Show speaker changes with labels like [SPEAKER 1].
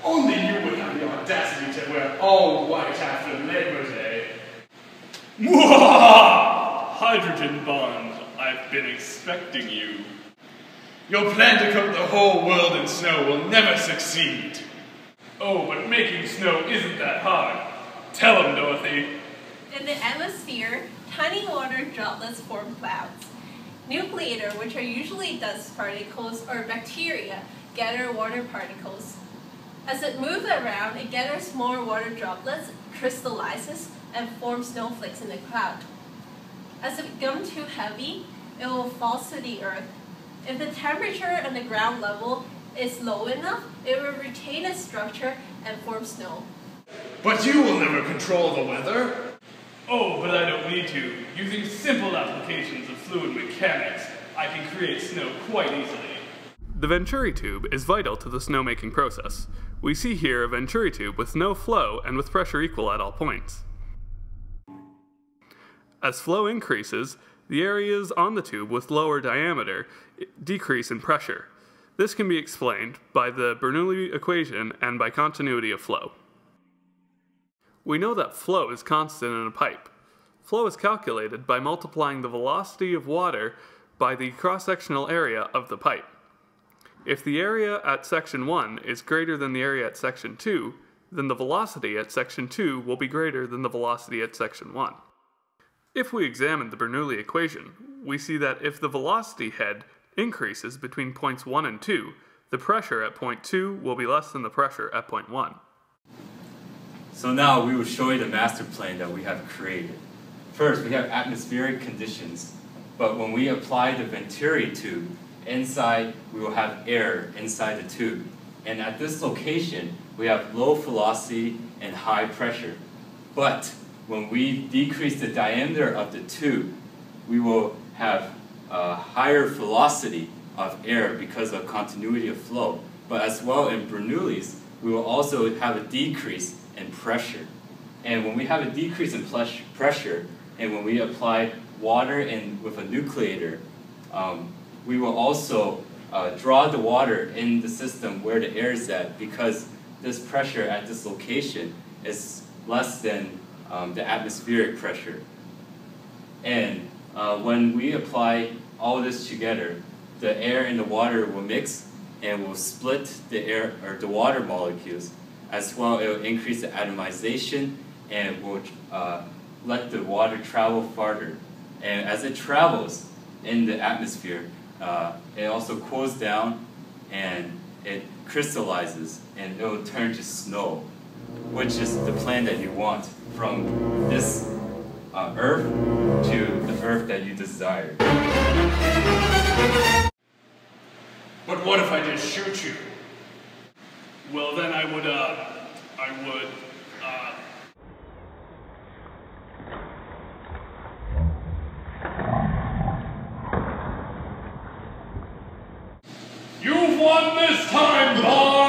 [SPEAKER 1] Only you would have the audacity to wear all white after Labor Day.
[SPEAKER 2] Mwah! Hydrogen bond, I've been expecting you.
[SPEAKER 1] Your plan to coat the whole world in snow will never succeed.
[SPEAKER 2] Oh, but making snow isn't that hard. Tell him, Dorothy.
[SPEAKER 3] In the atmosphere, tiny water droplets form clouds. Nuclei, which are usually dust particles or bacteria, gather water particles. As it moves around, it gathers more water droplets, crystallizes, and forms snowflakes in the cloud. As it becomes too heavy, it will fall to the earth. If the temperature on the ground level is low enough, it will retain its structure and form snow.
[SPEAKER 1] But you will never control the weather.
[SPEAKER 2] Oh, but I don't need to. Using simple applications of fluid mechanics, I can create snow quite easily.
[SPEAKER 4] The Venturi tube is vital to the snowmaking process. We see here a Venturi tube with no flow and with pressure equal at all points. As flow increases, the areas on the tube with lower diameter decrease in pressure. This can be explained by the Bernoulli equation and by continuity of flow. We know that flow is constant in a pipe. Flow is calculated by multiplying the velocity of water by the cross-sectional area of the pipe. If the area at section 1 is greater than the area at section 2, then the velocity at section 2 will be greater than the velocity at section 1. If we examine the Bernoulli equation, we see that if the velocity head increases between points 1 and 2, the pressure at point 2 will be less than the pressure at point 1.
[SPEAKER 5] So now we will show you the master plane that we have created. First, we have atmospheric conditions, but when we apply the Venturi tube, inside we will have air inside the tube. And at this location, we have low velocity and high pressure. But when we decrease the diameter of the tube, we will have a higher velocity of air because of continuity of flow. But as well in Bernoulli's, we will also have a decrease in pressure. And when we have a decrease in pressure, and when we apply water in with a nucleator, we will also draw the water in the system where the air is at, because this pressure at this location is less than the atmospheric pressure. And when we apply all this together, the air and the water will mix and will split the air or the water molecules. As well, it will increase the atomization and will let the water travel farther. And as it travels in the atmosphere, it also cools down and it crystallizes and it will turn to snow, which is the plan that you want from this Earth to the Earth that you desire.
[SPEAKER 1] But what if I just shoot you?
[SPEAKER 2] Well, then I would.
[SPEAKER 1] You've won this time, boy!